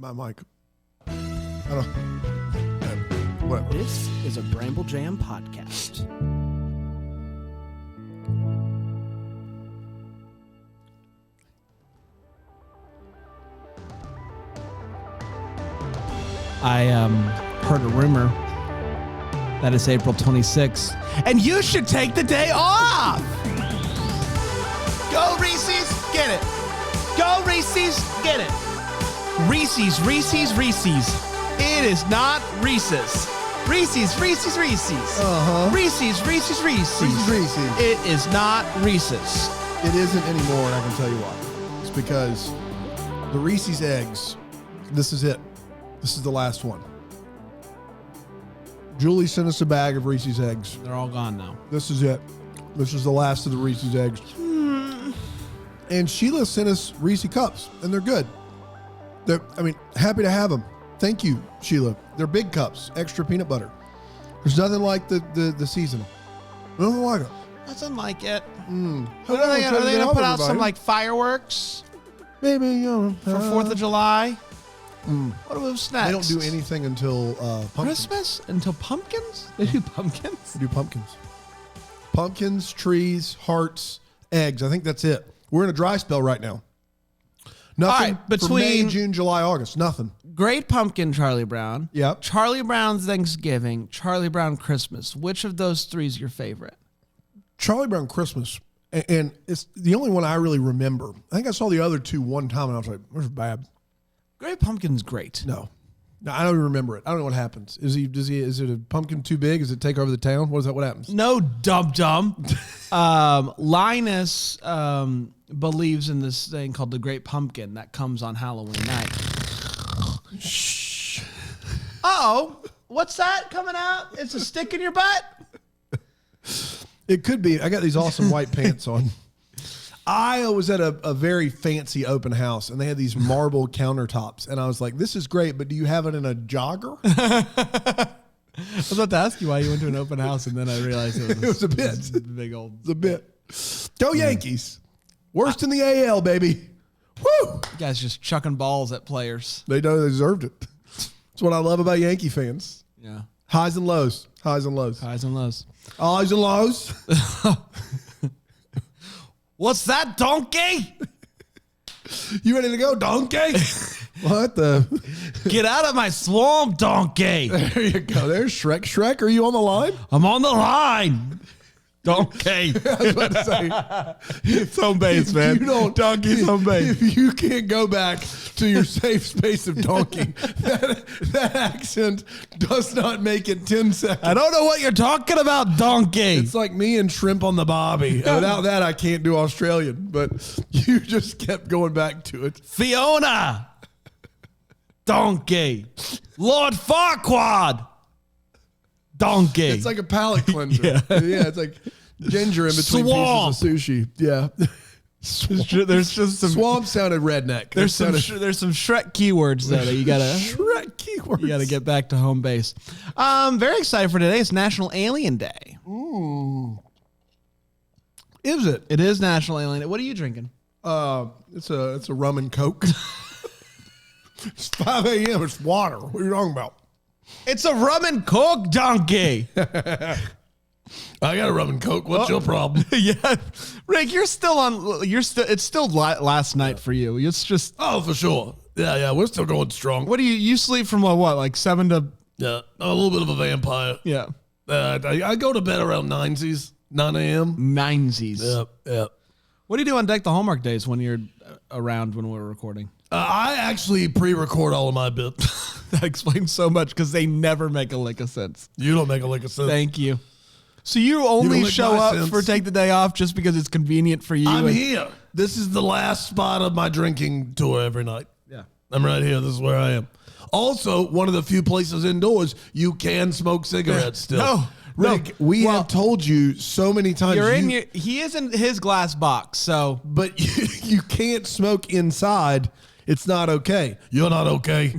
my mic. I don't. Whatever. This is a Bramble Jam podcast. I heard a rumor that it's April 26th, and you should take the day off. Go Reese's, get it. Go Reese's, get it. Reese's, Reese's, Reese's. It is not Reese's. Reese's, Reese's, Reese's. Uh-huh. Reese's, Reese's, Reese's. Reese's, Reese's. It is not Reese's. It isn't anymore, and I can tell you why. It's because the Reese's eggs, this is it. This is the last one. Julie sent us a bag of Reese's eggs. They're all gone now. This is it. This is the last of the Reese's eggs. And Sheila sent us Reese cups, and they're good. Happy to have them. Thank you, Sheila. They're big cups, extra peanut butter. There's nothing like the seasonal. Nothing like it. Nothing like it. Are Are they going to put out some like fireworks Maybe, for 4th of July? What are those snacks? They don't do anything until pumpkins. Christmas? Until pumpkins? They do pumpkins? They do pumpkins. Pumpkins, trees, hearts, eggs. I think that's it. We're in a dry spell right now. Nothing All right, for May, between- June, July, August. Nothing. Great Pumpkin, Charlie Brown. Yep. Charlie Brown's Thanksgiving, Charlie Brown Christmas. Which of those three is your favorite? Charlie Brown Christmas. And it's the only one I really remember. I think I saw the other two one time and I was like, this is bad. Great Pumpkin's great. No, I don't even remember it. I don't know what happens. Is it a pumpkin too big? Does it take over the town? What happens? No, dum-dum. Linus believes in this thing called the Great Pumpkin that comes on Halloween night. Shh. Uh-oh. What's that coming out? It's a stick in your butt? It could be. I got these awesome white pants on. I was at a very fancy open house, and they had these marble countertops, and I was like, this is great, but do you have it in a jogger? I was about to ask you why you went to an open house, and then I realized it was a bit. Big old. It's a bit. Go Yankees. Worst in the AL, baby. Woo! You guys just chucking balls at players. They know they deserved it. That's what I love about Yankee fans. Yeah. Highs and lows. Highs and lows. Highs and lows. Highs and lows. What's that, donkey? You ready to go, donkey? What the? Get out of my swamp, donkey. There you go. There's Shrek. Shrek, are you on the line? I'm on the line. Donkey. I was about to say. It's home base, man. You don't, Donkey's home base. If you can't go back to your safe space of donkey, that accent does not make it 10 seconds. I don't know what you're talking about, donkey. It's like me and shrimp on the bobby. Without that, I can't do Australian. But you just kept going back to it. Fiona. Donkey. Lord Farquaad. Donkey. It's like a palate cleanser. Yeah, it's like ginger in between Swamp. pieces of sushi. Yeah. There's just some Swamp sounded redneck. There's some Shrek keywords though that you gotta Shrek keywords. you gotta get back to home base. Very excited for today. It's National Alien Day. Ooh. Is it? It is National Alien Day. What are you drinking? It's a rum and coke. It's 5 a.m. It's water. What are you talking about? It's a rum and coke, donkey. I got a rum and coke. What's your problem? Yeah, Rick, you're still on. It's still last night for you. It's just. Oh, for sure. Yeah. We're still going strong. What do you sleep from what like 7 to? Yeah, a little bit of a vampire. Yeah. I go to bed around 9 a.m. 9sies. Yeah. What do you do on Deck the Hallmark days when you're around when we're recording? I actually pre-record all of my bits. That explains so much because they never make a lick of sense. You don't make a lick of sense. Thank you. So you only lick show my up sense. for Take the Day Off just because it's convenient for you? I'm here. This is the last spot of my drinking tour every night. Yeah. I'm right here. This is where I am. Also, one of the few places indoors you can smoke cigarettes still. No. Rick, we have told you so many times. He is in his glass box, so. But you can't smoke inside. It's not okay. You're not okay.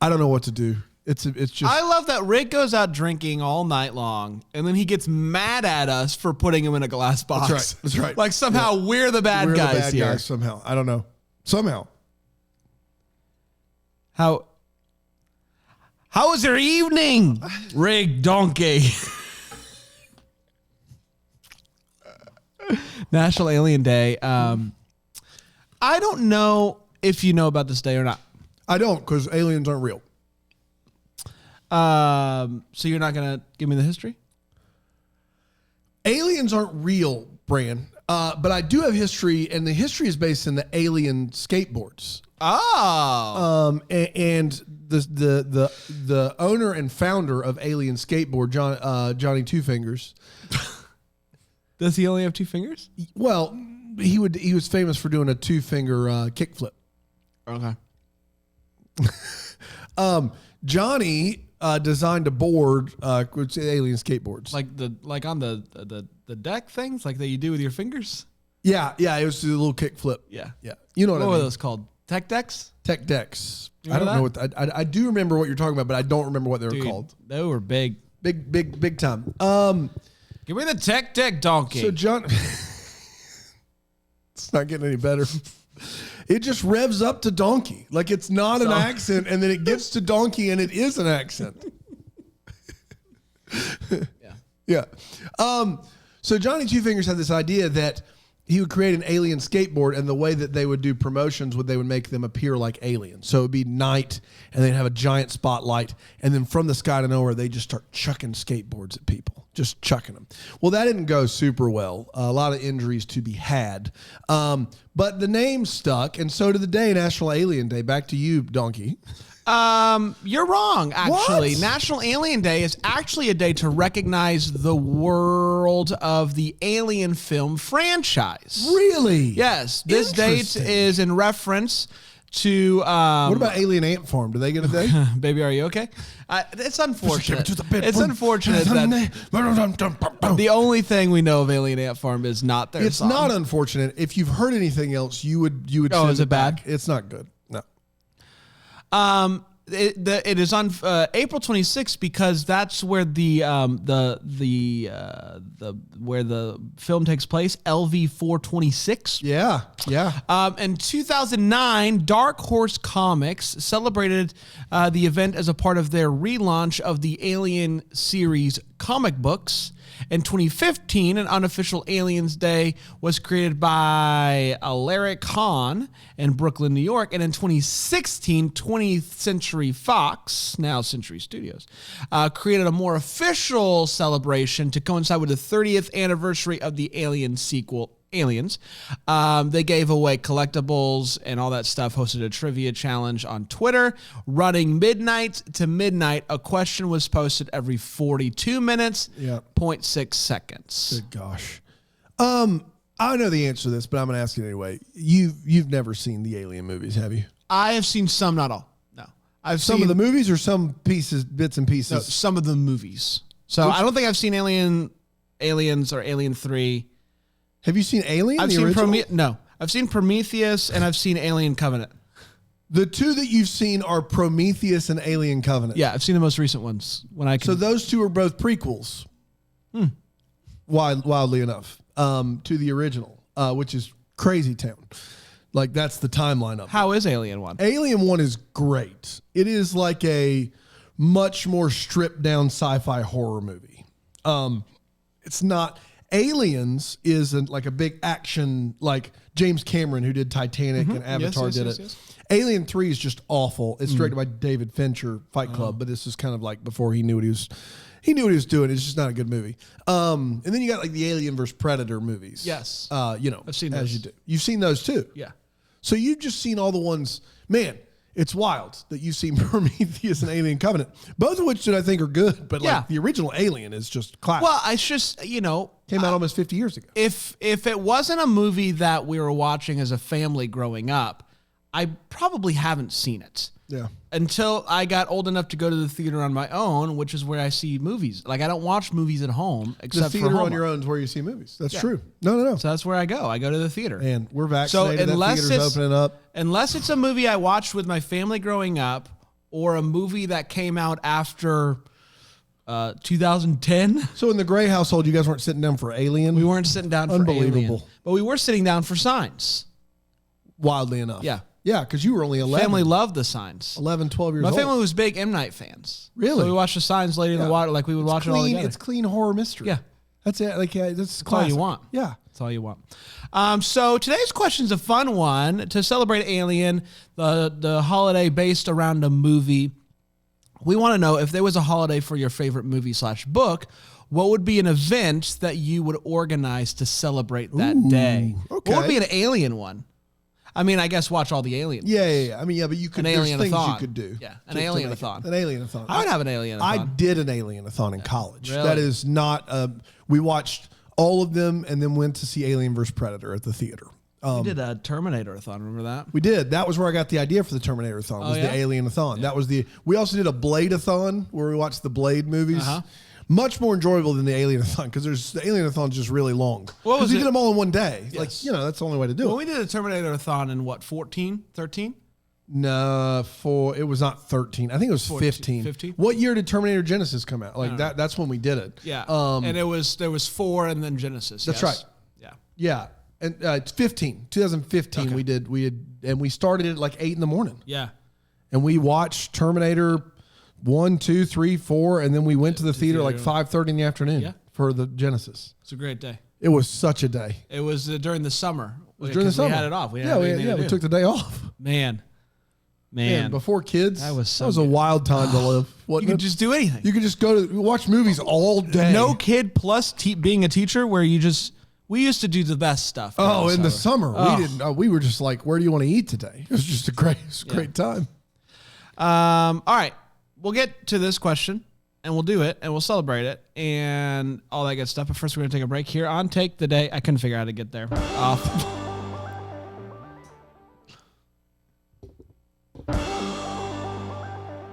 I don't know what to do. It's just. I love that Rick goes out drinking all night long, and then he gets mad at us for putting him in a glass box. That's right. Like somehow we're the bad guys here. Somehow. I don't know. Somehow. How was your evening, Rig Donkey? National Alien Day. I don't know if you know about this day or not. I don't, because aliens aren't real. So you're not going to give me the history? Aliens aren't real, Bran. But I do have history, and the history is based in the alien skateboards. Oh. And the owner and founder of Alien Skateboard, Johnny Two Fingers. Does he only have 2 fingers? Well, he was famous for doing a 2-finger kickflip. Okay. Johnny designed a board, which is alien skateboards. Like on the deck things like that you do with your fingers? Yeah, it was a little kickflip. Yeah. You know what I What mean? are those called? Tech decks? Tech decks. You I don't remember know what I do remember what you're talking about, but I don't remember what they were Dude, called. they were big. Big time. Give me the tech deck, donkey. So John, it's not getting any better. It just revs up to donkey. Like it's not an accent, and then it gets to donkey, and it is an accent. Yeah. So Johnny Two Fingers had this idea that he would create an alien skateboard, and the way that they would do promotions they would make them appear like aliens. So it would be night, and they'd have a giant spotlight, and then from the sky to nowhere, they just start chucking skateboards at people, just chucking them. Well, that didn't go super well. A lot of injuries to be had. But the name stuck, and so to the day, National Alien Day. Back to you, Donkey. You're wrong, actually. What? National Alien Day is actually a day to recognize the world of the Alien film franchise. Really? Yes. This date Interesting. is in reference to... What about Alien Ant Farm? Do they get a day? Baby, are you okay? It's unfortunate. To the bed. It's unfortunate that the only thing we know of Alien Ant Farm is not their It's song. not unfortunate. If you've heard anything else, you would. Oh, send is it bad? back. It's not good. No. It is on April 26th because that's where where the film takes place. LV 426. Yeah. In 2009, Dark Horse Comics celebrated the event as a part of their relaunch of the Alien series comic books. In 2015, an unofficial Aliens Day was created by Alaric Hahn in Brooklyn, New York. And in 2016, 20th Century Fox, now Century Studios, created a more official celebration to coincide with the 30th anniversary of the Alien sequel, Aliens. They gave away collectibles and all that stuff, hosted a trivia challenge on Twitter. Running midnight to midnight, a question was posted every 42 minutes, 0.6 seconds. Good gosh. I know the answer to this, but I'm going to ask it anyway. You've never seen the Alien movies, have you? I have seen some, not all. No. I've Some seen of the movies or some bits and pieces? no, some of the movies. So I don't think I've seen Aliens or Alien 3. Have you seen Alien? I've the seen original? No. I've seen Prometheus and I've seen Alien Covenant. The two that you've seen are Prometheus and Alien Covenant. Yeah, I've seen the most recent ones. So those two are both prequels. Wildly enough, to the original, which is crazy town. Like that's the timeline of it. How is Alien 1? Alien 1 is great. It is like a much more stripped down sci-fi horror movie. It's not... Aliens is like a big action, like James Cameron, who did Titanic and Avatar, did it. Yes. Alien 3 is just awful. It's directed by David Fincher, Fight Club, but this is kind of like before he knew what he was doing. It's just not a good movie. And then you got like the Alien vs. Predator movies. Yes. I've seen as those. you do. You've seen those too. Yeah. So you've just seen all the ones, man. It's wild that you've seen Prometheus and Alien Covenant, both of which that I think are good, but like the original Alien is just classic. Well, I just, came out almost 50 years ago. if it wasn't a movie that we were watching as a family growing up, I probably haven't seen it. Yeah. Until I got old enough to go to the theater on my own, which is where I see movies. Like I don't watch movies at home The except for theater homework. on your own is where you see movies. That's true. No. So that's where I go. I go to the theater. And we're vaccinated. So unless that theater's it's opening up. unless it's a movie I watched with my family growing up, or a movie that came out after 2010, So in the Gray household, you guys weren't sitting down for Alien? we weren't sitting down for Unbelievable. Alien, but we were sitting down for Signs. Wildly enough. Yeah. Yeah, because you were only 11. Family loved the Signs. 11, 12 years My old. family was big M. Night fans. Really? So we watched the Signs Lady in the Water like we would watch it all together. It's clean horror mystery. Yeah. That's it. Like, yeah, that's all you classic. want. Yeah. That's all you want. So today's question's a fun one to celebrate Alien, the holiday based around a movie. We want to know if there was a holiday for your favorite movie / book, what would be an event that you would organize to celebrate that day? okay. What would be an Alien one? I mean, I guess watch all the Alien. Yeah. I mean, yeah, but you could. An There's things Alien-a-thon. you could do. Yeah, an to Alien-a-thon. make it. An Alien-a-thon. I would have an Alien-a-thon. I did an Alien-a-thon in college. Really? That is not. We watched all of them and then went to see Alien vs Predator at the theater. We did a Terminator-a-thon. Remember that? We did. That was where I got the idea for the Terminator-a-thon. Was yeah? the Alien-a-thon. That was the. We also did a Blade-a-thon where we watched the Blade movies. Uh-huh. Much more enjoyable than the Alien-a-thon because the Alien-a-thon is just really long. What was Because we it? did them all in one day. Yes. Like, that's the only way to do Well, it. we did a Terminator-a-thon in what, 14, 13? No, it was not 13. I think it was 15. 15? What year did Terminator Genesis come out? Like that's when we did it. Yeah. And there was 4 and then Genesis. That's yes? right. Yeah. Yeah. And it's 2015 we started at like 8 in the morning. Yeah. And we watched Terminator 1, 2, 3, 4 and then we went to the theater like 5:30 in the afternoon for the Genesis. It's a great day. It was such a day. It was during the summer. During the summer. We had it off. We took the day off. Man. Man, before kids, That was a wild time to live. You could just do anything. You could just go to watch movies all day. No kid plus being a teacher where we used to do the best stuff. Oh, in the summer. We didn't. We were just like, where do you want to eat today? It was just a great time. All right. We'll get to this question and we'll do it and we'll celebrate it and all that good stuff. But first, we're going to take a break here on Take the Day. I couldn't figure out how to get there.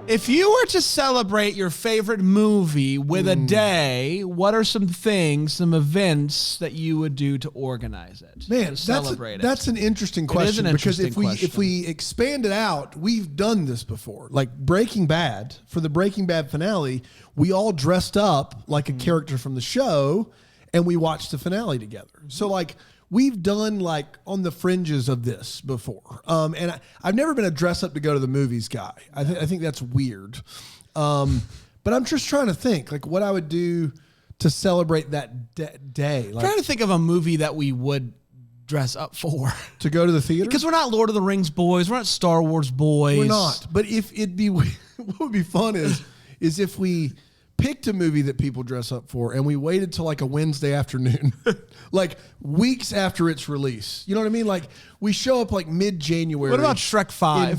If you were to celebrate your favorite movie with a day, what are some things, some events that you would do to organize it? Man, to celebrate it? that's an interesting It is question an because interesting if we expand it out, we've done this before. Like Breaking Bad, for the Breaking Bad finale, we all dressed up like a character from the show and we watched the finale together. So like we've done like on the fringes of this before. And I've never been a dress up to go to the movies guy. I think that's weird. But I'm just trying to think like what I would do to celebrate that day. I'm Like trying to think of a movie that we would dress up for. to go to the theater? Because we're not Lord of the Rings boys. We're not Star Wars boys. We're not. But if it'd be what would be fun is if we picked a movie that people dress up for and we waited till like a Wednesday afternoon, like weeks after its release. You know what I mean? Like we show up like mid-January. What about Shrek 5? In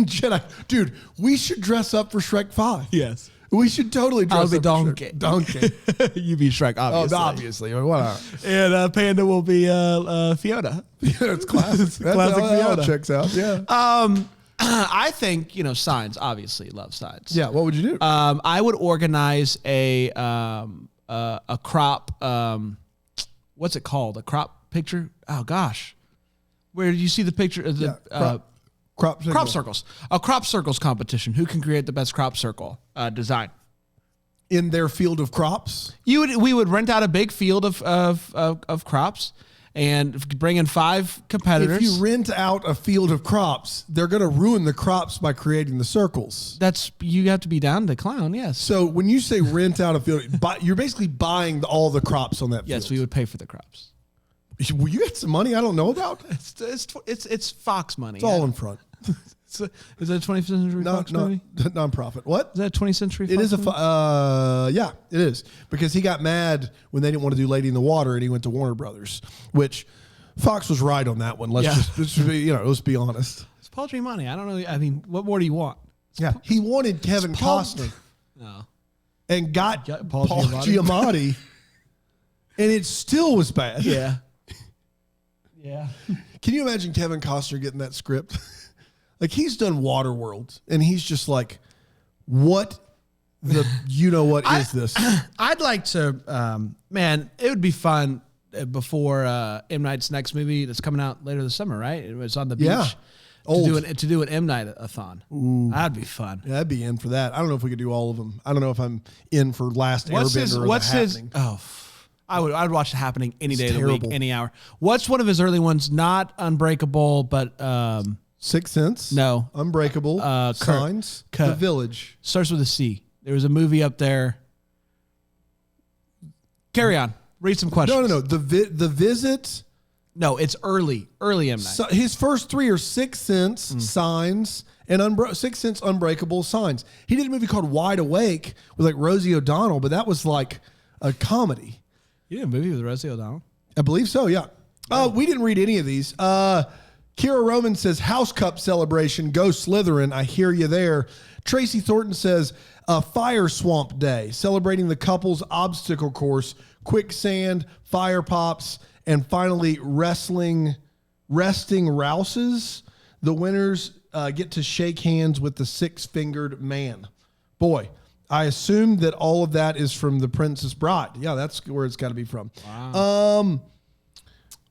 Jedi. Dude, we should dress up for Shrek 5. Yes. We should totally dress I'll be up Donkey. for Shrek. Donkey. You be Shrek, obviously. Oh, obviously. I mean, what And Panda will be Fiona. it's classic. That's classic how that Fiona. checks out. Yeah. I think, Signs, obviously love Signs. Yeah. What would you do? I would organize a crop, what's it called? A crop picture? Oh, gosh. Where do you see the picture of the crop circles? A crop circles competition. Who can create the best crop circle design? In their field of crops? We would rent out a big field of crops and bring in 5 competitors. If you rent out a field of crops, they're going to ruin the crops by creating the circles. You have to be down to clown, yes. So when you say rent out a field, you're basically buying all the crops on that field. Yes, we would pay for the crops. Well, you got some money I don't know about? It's Fox money. It's all in front. Is that a 20th century Fox movie? Nonprofit. What? Is that a 20th century Fox It is movie? yeah, it is. Because he got mad when they didn't want to do Lady in the Water and he went to Warner Brothers, which Fox was right on that one. Let's be honest. It's Paul Giamatti. I don't know. I mean, what more do you want? Yeah. He wanted Kevin Costner No. and got Paul Paul Giamatti and it still was bad. Yeah. Yeah. Can you imagine Kevin Costner getting that script? Like he's done Waterworld and he's just like, what the, is this? I'd like to, man, it would be fun before M. Night's next movie that's coming out later this summer, right? It was on the beach. Yeah. To do an M. Night-a-thon. That'd be fun. Yeah, I'd be in for that. I don't know if we could do all of them. I don't know if I'm in for Last Airbender or The Happening. I'd watch it happening any day of the week, terrible. any hour. What's one of his early ones? Not Unbreakable, but Sixth Sense. no. Unbreakable. Signs. The Village. Starts with a C. There was a movie up there. Carry on. Read some questions. No. The Visit. No, it's early M. Night. So his first three are Sixth Sense, Signs, and Sixth Sense, Unbreakable, Signs. He did a movie called Wide Awake with like Rosie O'Donnell, but that was like a comedy. You did a movie with Rosie O'Donnell? I believe so, yeah. We didn't read any of these. Kira Roman says, House Cup celebration, go Slytherin. I hear you there. Tracy Thornton says, Fire Swamp Day, celebrating the couple's obstacle course, quicksand, fire pops, and finally resting rouses. The winners get to shake hands with the six-fingered man. Boy, I assume that all of that is from The Princess Bride. Yeah, that's where it's got to be from. Wow.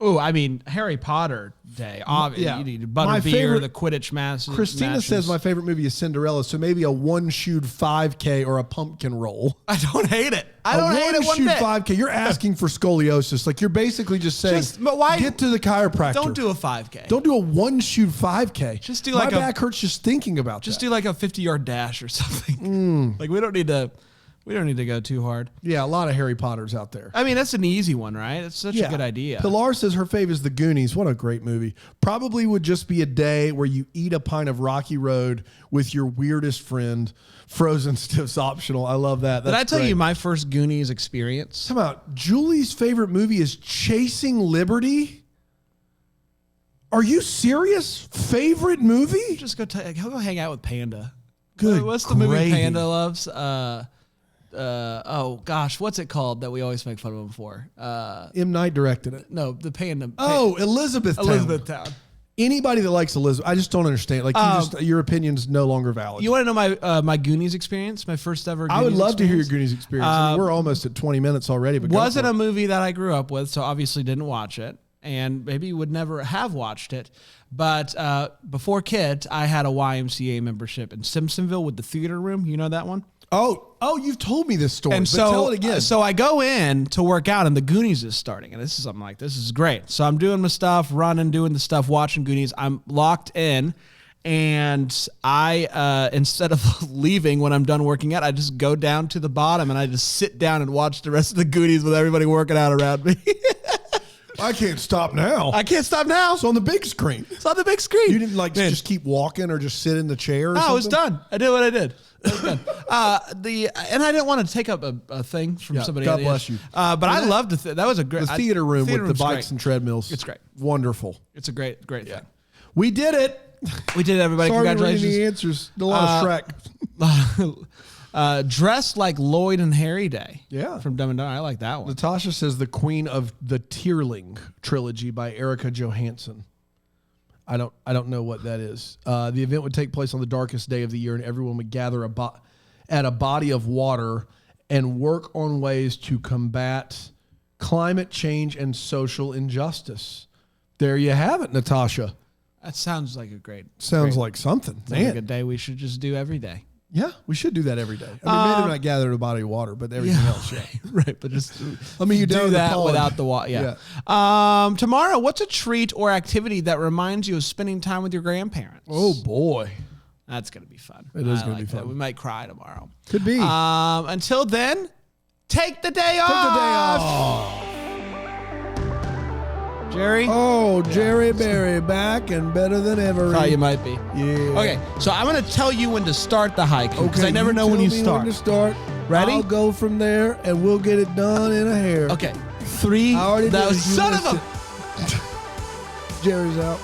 Oh, I mean, Harry Potter Day. Obviously, yeah. you need My butterbeer, favorite- the Quidditch matches. Christina says my favorite movie is Cinderella, so maybe a one-shoed 5K or a pumpkin roll. I don't hate it. I don't hate it one one-shoed bit. 5K. You're asking for scoliosis. Like you're basically just saying, But why- get to the chiropractor. Don't do a 5K. Don't do a one-shoot 5K. Just do My like a- back hurts just thinking about Just that. do like a 50-yard dash or something. Like we don't need to go too hard. Yeah, a lot of Harry Potters out there. I mean, that's an easy one, right? It's such a good idea. Pilar says her fave is The Goonies. What a great movie. Probably would just be a day where you eat a pint of Rocky Road with your weirdest friend. Frozen stiffs optional. I love that. Did I tell you my first Goonies experience? Come out. Julie's favorite movie is Chasing Liberty. Are you serious? Favorite movie? Just go go hang out with Panda. Good What's the movie gravy. Panda loves? Oh gosh, what's it called that we always make fun of him for? M. Night directed it. No, the Panda. Oh, Elizabethtown. Elizabethtown. Anybody that likes Elizabeth, I just don't understand. Like, your opinion's no longer valid. You want to know my Goonies experience? My first ever. Goonies I would love to hear your experience? Goonies experience. I mean, we're almost at 20 minutes already. But Wasn't a movie that I grew up with, so obviously didn't watch it, and maybe would never have watched it. But before kids, I had a YMCA membership in Simpsonville with the theater room. You know that one? Oh, you've told me this story. And but so, tell it again. so I go in to work out, and the Goonies is starting, and I'm like, this is great. So I'm doing my stuff, running, doing the stuff, watching Goonies. I'm locked in, and I instead of leaving when I'm done working out, I just go down to the bottom and I just sit down and watch the rest of the Goonies with everybody working out around me. I can't stop now. I can't stop now. It's on the big screen. It's on the big screen. You didn't just keep walking or just sit in the chair or No, something? I was done. I did what I did. I was done. And I didn't want to take up a thing from somebody. God bless you. But I loved it. That was a great The theater room with the room's bikes great. and treadmills. It's great. Wonderful. It's a great thing. We did it. We did it, everybody. Sorry reading Congratulations. the answers. A lot of Shrek. Dressed like Lloyd and Harry Day. Yeah. From Dumb and Dumber. I like that one. Natasha says The Queen of the Tierling trilogy by Erica Johansson. I don't know what that is. The event would take place on the darkest day of the year, and everyone would gather at a body of water and work on ways to combat climate change and social injustice. There you have it, Natasha. That sounds like a great. Sounds like something. Sounds like a Man. day we should just do every day. Yeah, we should do that every day. I mean, maybe not gather at a body of water, but everything else, yeah. Right, but just I mean, you do down the that pond. without the water. Yeah. Tomorrow, what's a treat or activity that reminds you of spending time with your grandparents? Oh, boy. That's gonna be fun. It is I gonna be like that. fun. We might cry tomorrow. Could be. Until then, take the day off. Take the day off. Jerry. Oh, Jerry Berry back and better than ever. Thought you might be. Yeah. Okay, so I'm gonna tell you when to start the haiku because I never know when tell you me start. When to start. Ready? I'll go from there and we'll get it done in a hair. Okay, 3. I already That did was it. You son of missed a. it. Jerry's out.